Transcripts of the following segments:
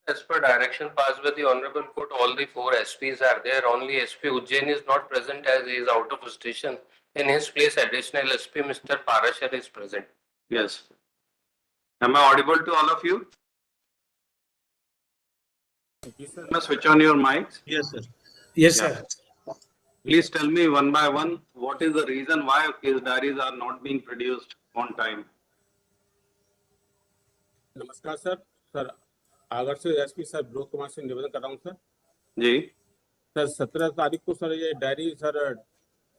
As per direction passed by the Honorable Court, all the 4 SPs are there. Only SP Ujjain is not present as he is out of station. In his place, additional SP Mr. Parashar is present. Yes. Am I audible to all of you? Yes, sir. Now switch on your mics. Yes, sir. Yes, sir. Please tell me one by one, what is the reason why case diaries are not being produced on time? नमस्कार sir. Sir Agar से SP sir broke Kumar से निवेदन कर रहा हूँ sir. जी sir 17 तारीख को sir ये डायरी सर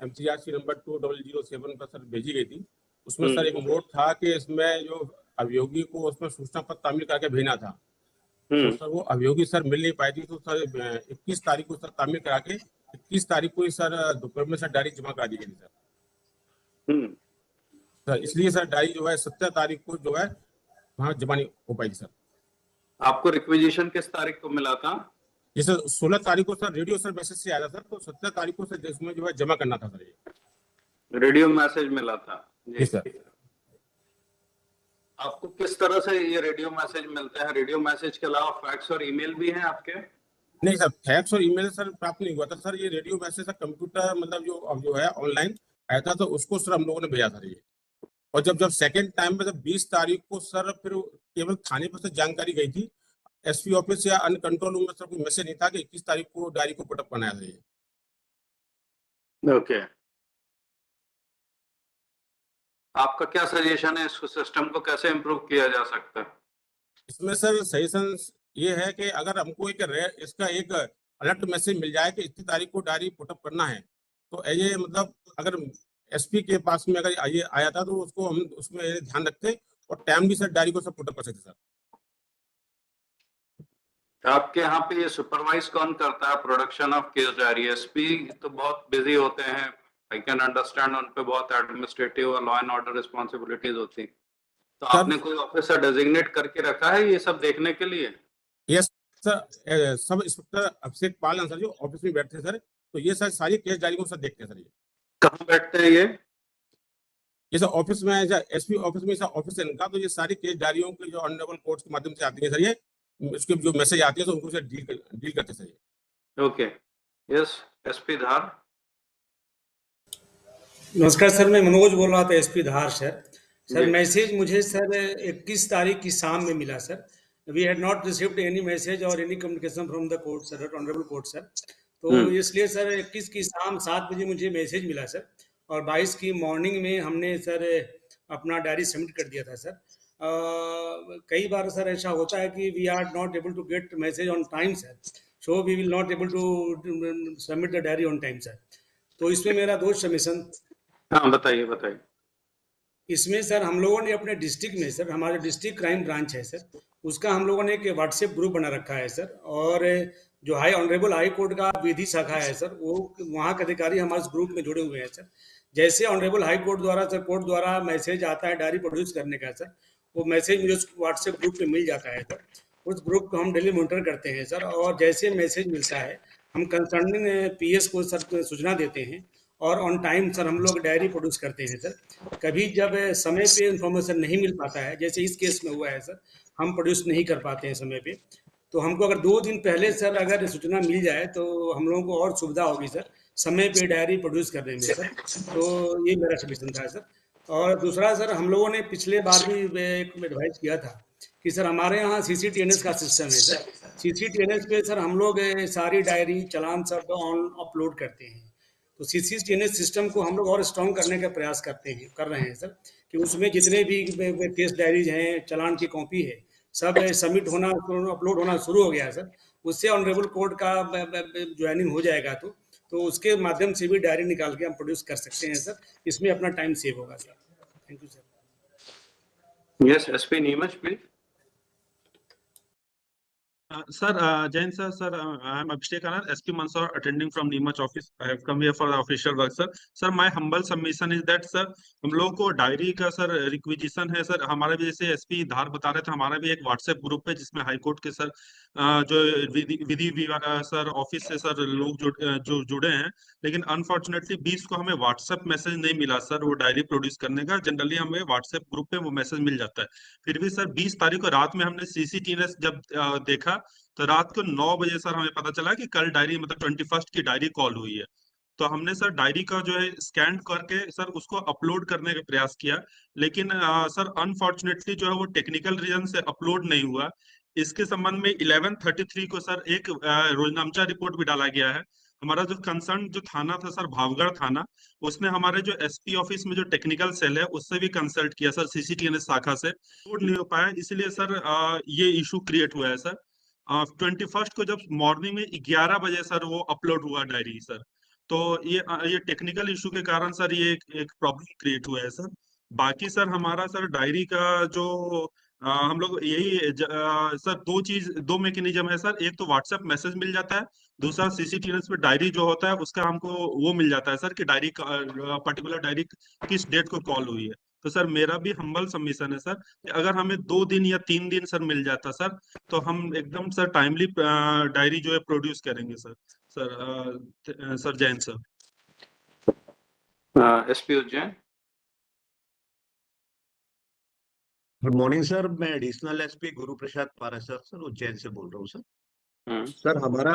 MCRC नंबर 2007 पर सर भेजी गई थी। उसमें सर एक नोट था कि इसमें जो अभियोगी को उसमें सूचना पत्र तामील करके भेजना था। तो सर वो अभियोगी सर मिल नहीं पाई थी, तो सर 21 तारीख को सर तामील करा के 21 तारीख को ही सर दोपहर में सर डायरी जमा करा दी गई सर। सर इसलिए सर डायरी जो है 17 तारीख को जो है वहाँ जमा नहीं हो पाई सर। आपको रिक्विजिशन किस तारीख को मिला था? ये सर 16 तारीख को सर रेडियो सर मैसेज से आया था सर, तो 17 तारीख को सर इसमें जो है जमा करना था सर। ये रेडियो मैसेज मिला था जी सर। आपको किस तरह से ये रेडियो मैसेज मिलते हैं? रेडियो मैसेज के अलावा फैक्स और ईमेल भी हैं आपके? नहीं सर, फैक्स और ईमेल सर प्राप्त नहीं हुआ था सर। ये रेडियो मैसेज सर कंप्यूटर मतलब जो है ऑनलाइन आया था, तो उसको सर हम लोगों ने भेजा सर ये। और जब सेकंड टाइम पे जब 20 तारीख को सर फिर केवल थाने पर से जानकारी गई थी, एसपी ऑफिस या अन्य कंट्रोल रूम में सर कोई मैसेज नहीं था कि 21 तारीख को डायरी को पुटअप करना है। ओके, आपका क्या सजेशन है? इस सिस्टम को कैसे इम्प्रूव किया जा सकता है? इसमें सर सजेशन ये है कि अगर हमको इसका एक अलर्ट मैसेज मिल जाए कि इतनी तारीख को डायरी पुटअप करना है, तो ये मतलब अगर एसपी के पास में अगर ये आया था तो उसको हम उसमें ध्यान रखते और टाइमली सर डायरी को सब पुटअप कर सकते सर। आपके यहाँ पे ये सुपरवाइज कौन करता है production of case diary? SP तो बहुत बिजी होते हैं, आई कैन अंडरस्टैंड, उन पे बहुत एडमिनिस्ट्रेटिव और लॉ एंड ऑर्डर रिस्पॉन्सिबिलिटीज होती हैं। तो आपने कोई ऑफिसर डेजिग्नेट करके रखा है ये सब देखने के लिए? यस सर, सब इंस्पेक्टर अभिषेक पाल सर जो ऑफिस में बैठते हैं सर, तो ये सर सारी केस डायरी को सर देखते हैं सर। ये कहाँ बैठते हैं ये सर ऑफिस में, एसपी ऑफिस में सर ऑफिस है इनका, तो ये सारी केस डायरियों के जो ऑनरेबल कोर्ट्स के माध्यम से आती है सर, ये इसके जो मैसेज आती है तो उनको सर डील करते सर ये। Okay, yes SP Dhar. नमस्कार सर, मैं मनोज बोल रहा था एसपी धार सर। मैसेज मुझे सर 21 तारीख की शाम में मिला सर। We had not received any message और any communication from the court sir, honourable court sir. तो इसलिए सर 21 की शाम 7 बजे मुझे मैसेज मिला सर, और 22 की मॉर्निंग में हमने सर अपना डायरी सबमिट कर दिया था सर। कई बार सर ऐसा होता है कि we are not able to get message on time sir, so we will not able to submit the diary on time sir. तो इसमें मेरा दोस्त सबमिशन। हाँ बताइए। इसमें सर हम लोगों ने अपने डिस्ट्रिक्ट में सर, हमारे डिस्ट्रिक्ट क्राइम ब्रांच है सर, उसका हम लोगों ने एक व्हाट्सएप ग्रुप बना रखा है सर। और जो ऑनरेबल हाई कोर्ट का विधि शाखा है सर, वो वहाँ के अधिकारी हमारे इस ग्रुप में जुड़े हुए हैं सर। जैसे ऑनरेबल हाई कोर्ट द्वारा सर, कोर्ट द्वारा मैसेज आता है डायरी प्रोड्यूस करने का सर, वो मैसेज मुझे उस व्हाट्सएप ग्रुप में मिल जाता है सर। उस ग्रुप को हम डेली मॉनिटर करते हैं सर, और जैसे मैसेज मिलता है हम कंसर्निंग PS को सर सूचना देते हैं, और ऑन टाइम सर हम लोग डायरी प्रोड्यूस करते हैं सर। कभी जब समय पे इंफॉर्मेशन नहीं मिल पाता है, जैसे इस केस में हुआ है सर, हम प्रोड्यूस नहीं कर पाते हैं समय पे, तो हमको अगर 2 दिन पहले सर अगर सूचना मिल जाए तो हम लोगों को और सुविधा होगी सर समय पे डायरी प्रोड्यूस करने में सर। तो ये मेरा सजेशन था सर। और दूसरा सर, हम लोगों ने पिछले बार भी एक एडवाइस किया था कि सर हमारे यहाँ CCTNS का सिस्टम है सर। CCTNS पे सर हम लोग सारी डायरी चालान सब अपलोड करते हैं। तो CCTNS सिस्टम को हम लोग और स्ट्रॉन्ग करने का प्रयास कर रहे हैं सर, कि उसमें जितने भी केस डायरीज हैं, चालान की कॉपी है, सब सबमिट होना, अपलोड होना शुरू हो गया है सर। उससे ऑनरेबल कोर्ट का ज्वाइनिंग हो जाएगा, तो उसके माध्यम से भी डायरी निकाल के हम प्रोड्यूस कर सकते हैं सर। इसमें अपना टाइम सेव होगा sir. Thank you sir. Yes SP Neemuch please. Sir, Jain sir, I am Abhishek Anand, SP Mandsaur, attending from Neemach office. I have come here for the official work, sir. Sir, my humble submission is that, sir, हम लोगों को diary का sir requisition है sir. हमारा भी जैसे SP धार बता रहे थे, हमारा भी एक व्हाट्सएप ग्रुप है जिसमें हाई कोर्ट के सर जो विधि विभाग सर ऑफिस से सर लोग जो जुड़े हैं, लेकिन अनफॉर्चुनेटली 20 को हमें व्हाट्सएप मैसेज नहीं मिला सर वो डायरी प्रोड्यूस करने का। जनरली हमें व्हाट्सएप ग्रुप पे वो मैसेज मिल जाता है। फिर भी सर 20 तारीख को रात में हमने CCTNS जब देखा तो रात को 9 बजे सर हमें पता चला कि कल डायरी मतलब 21 की डायरी कॉल हुई है। तो हमने सर डायरी का जो है स्कैन करके सर उसको अपलोड करने का प्रयास किया, लेकिन सर अनफॉर्चुनेटली जो है वो टेक्निकल रीजन से अपलोड नहीं हुआ। इसके संबंध में 11:33 को सर एक रोजनामचा रिपोर्ट भी डाला गया है। हमारा जो कंसर्न जो थाना था सर भावगढ़ थाना, उसने हमारे जो एसपी ऑफिस में जो टेक्निकल सेल है उससे भी कंसल्ट किया सर, सीसीटीएनएस शाखा से अपलोड नहीं हो पाया, इसलिए सर ये इशू क्रिएट हुआ है सर। 21 को जब मॉर्निंग में 11 बजे सर वो अपलोड हुआ डायरी सर। तो ये टेक्निकल इशू के कारण सर ये एक प्रॉब्लम क्रिएट हुआ है सर। बाकी सर हमारा सर डायरी का जो हम लोग यही सर दो मैकेनिज्म है सर। एक तो व्हाट्सएप मैसेज मिल जाता है, दूसरा सीसीटीएनएस पे डायरी जो होता है उसका हमको वो मिल जाता है सर कि डायरी पर्टिकुलर डायरी किस डेट को कॉल हुई है। तो सर मेरा भी हम्बल सबमिशन है सर कि अगर हमें 2 दिन या 3 दिन सर मिल जाता सर, तो हम एकदम सर टाइमली डायरी जो है प्रोड्यूस करेंगे sir. Sir Jain sir. SP Ujjain. Good morning sir, मैं additional SP Guru Prasad Parashar sir Ujjain से बोल रहा हूँ सर। सर हमारा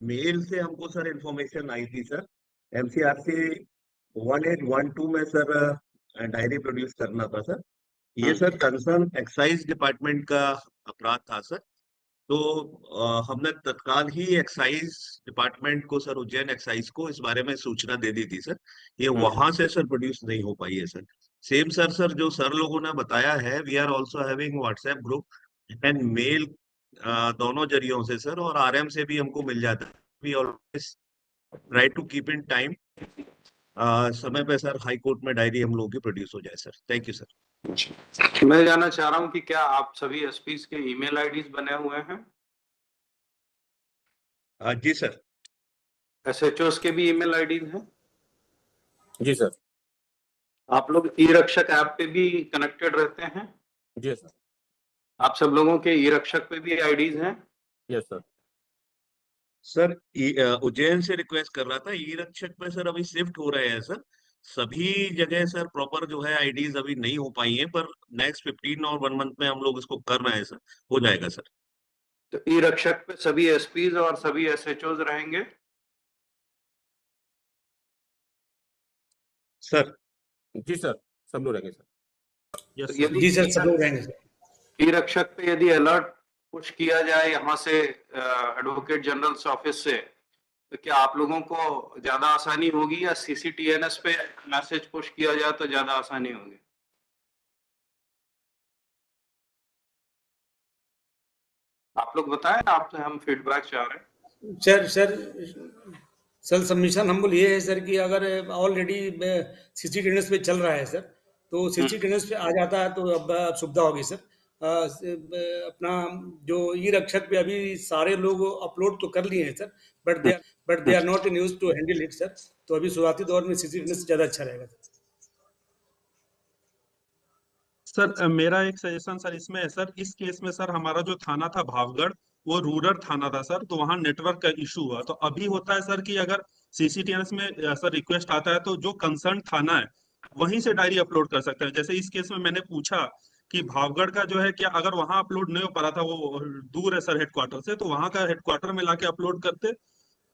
मेल से हमको सर इंफॉर्मेशन आई थी सर, एमसीआरसी 1812 में सर डायरी प्रोड्यूस करना था सर। ये सर कंसर्न एक्साइज डिपार्टमेंट का अपराध था सर। तो हमने तत्काल ही एक्साइज डिपार्टमेंट को सर, उज्जैन एक्साइज को इस बारे में सूचना दे दी थी सर। ये वहां से सर प्रोड्यूस नहीं हो पाई है सर। सेम सर जो सर लोगों ने बताया है, we are also having WhatsApp group and mail, दोनों जरियों से सर, और आरएम से भी हमको मिल जाता है। We always try to keep in time, समय पे सर हाई कोर्ट में डायरी हम लोगों की प्रोड्यूस हो जाए सर। Thank you sir. मैं जानना चाह रहा हूँ कि क्या आप सभी एसपीज के ईमेल आईडीज बने हुए हैं? जी सर। एसएचओस के भी ईमेल आईडीज हैं? जी सर। आप लोग ई रक्षक ऐप पे भी कनेक्टेड रहते हैं? जी सर। आप सब लोगों के ई रक्षक पे भी आईडीज हैं? Yes sir. सर उज्जैन से रिक्वेस्ट कर रहा था, ई रक्षक पे सर अभी शिफ्ट हो रहे हैं सर। सभी जगह सर प्रॉपर जो है आईडीज अभी नहीं हो पाई हैं, पर नेक्स्ट 15 और 1 मंथ में हम लोग इसको कर रहे हैं सर, हो जाएगा सर। तो ई रक्षक पे सभी एसपीज और सभी एसएचओस रहेंगे? सर जी सर, सब लोग रहेंगे सर। यस तो सर। यदि जी सर, सब लोग रहेंगे सर। ई रक्षक पे यदि अलर्ट पुश किया जाए यहाँ से एडवोकेट जनरल ऑफिस से, तो क्या आप लोगों को ज्यादा आसानी होगी, या सीसीटीएनएस पे मैसेज पुश किया जाए तो ज्यादा आसानी होगी? आप लोग बताएं, आपसे हम फीडबैक चाह रहे हैं। सर सबमिशन हम बोल ये है सर कि अगर ऑलरेडी सीसीटीएनएस पे चल रहा है सर, तो सीसीटीएनएस पे आ जाता है तो अब सुविधा होगी सर। अपना जो ई रक्षक पे अभी सारे लोग अपलोड तो कर लिए हैं sir, but they are not in use to handle it sir. तो अभी शुरुआती दौर में सीसीटीएनएस ज्यादा अच्छा रहेगा सर मेरा एक सजेशन सर इसमें है सर, इस केस में सर हमारा जो थाना था भावगढ़, वो रूरल थाना था सर, तो वहाँ नेटवर्क का इशू हुआ। तो अभी होता है सर कि अगर सीसीटीएनएस में सर रिक्वेस्ट आता है तो जो कंसर्न थाना है वहीं से डायरी अपलोड कर सकते हैं। जैसे इस केस में मैंने पूछा कि भावगढ़ का जो है क्या अगर वहां अपलोड नहीं हो पा रहा था, वो दूर है सर हेडक्वार्टर से, तो वहां का हेडक्वार्टर में लाके अपलोड करते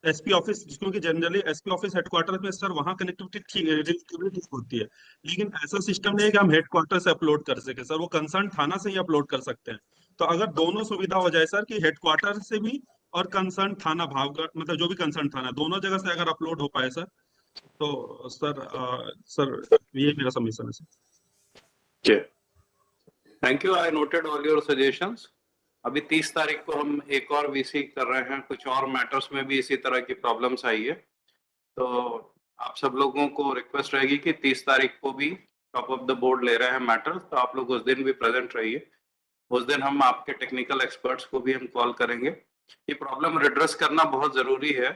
एसपी ऑफिस, क्योंकि जनरली एसपी ऑफिस हेडक्वार्टर में सर वहां कनेक्टिविटी होती है। लेकिन ऐसा सिस्टम नहीं है कि हम हेडक्वार्टर से अपलोड कर सके सर, वो कंसर्न थाना से ही अपलोड कर सकते हैं। तो अगर दोनों सुविधा हो जाए सर कि हेडक्वार्टर से भी और कंसर्न थाना भावगढ़, मतलब जो भी कंसर्न थाना, दोनों जगह से अगर अपलोड हो पाए सर, तो सर ये मेरा सबमिशन है sir. Thank you, I noted all your suggestions. अभी 30 तारीख को हम एक और वीसी कर रहे हैं, कुछ और मैटर्स में भी इसी तरह की प्रॉब्लम्स आई है। तो आप सब लोगों को रिक्वेस्ट रहेगी कि 30 तारीख को भी टॉप ऑफ द बोर्ड ले रहे हैं मैटर्स, तो आप लोग उस दिन भी प्रेजेंट रहिए। उस दिन हम आपके टेक्निकल एक्सपर्ट्स को भी हम कॉल करेंगे। ये प्रॉब्लम रिड्रेस करना बहुत जरूरी है,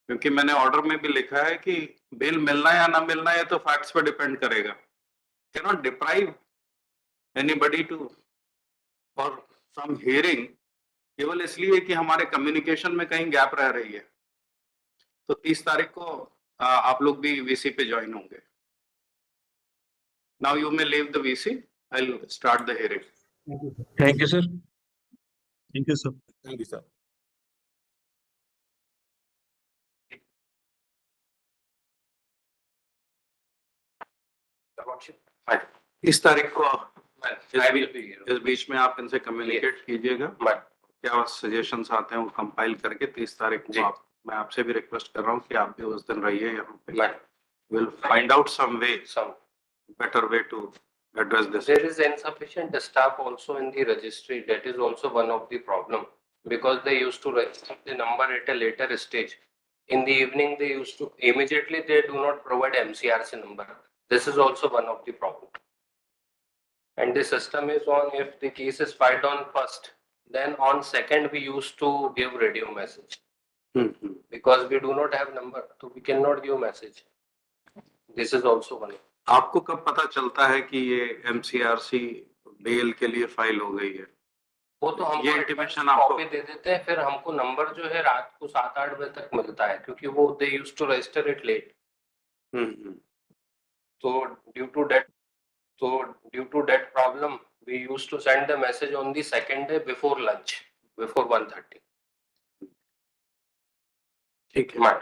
क्योंकि मैंने ऑर्डर में भी लिखा है कि बिल मिलना या ना मिलना ये तो फैक्ट्स पे डिपेंड करेगा। Can not deprive anybody to for from hearing केवल इसलिए कि हमारे कम्युनिकेशन में कहीं गैप रह रही है। तो 30 तारीख को आप लोग भी वीसी पे ज्वाइन होंगे। Now you may leave the VC, I will start the hearing. Thank you sir. Thank you, sir. Thank you sir. इस तारीख को I will be here. इस बीच में आप इनसे कम्युनिकेट कीजिएगा, But क्या सजेशंस आते हैं वो कंपाइल करके 30 तारीख जी। को आप, मैं आपसे भी रिक्वेस्ट कर रहा हूँ कि आप भी उस दिन रहिए यहाँ पे। but will find out some way, some better way to address this. there is insufficient staff also in the registry. That is also one of the problem because they used to register the number at a later stage. In the evening, they used to immediately they do not provide MCRC number. This is also one of the problem. And the system is on, if the case is filed on first, then on second we used to give radio message because we do not have number, so we cannot give message. This is also one. आपको कब पता चलता है कि ये MCRC bell के लिए file हो गई है? वो तो हमको ये intimation आपको- कॉपी दे देते हैं, फिर हमको नंबर जो है रात को 7-8 बजे तक मिलता है क्योंकि वो they used to register it late. So due to that problem, we used to send the message on the second day before lunch, before 1:30. ठीक है। But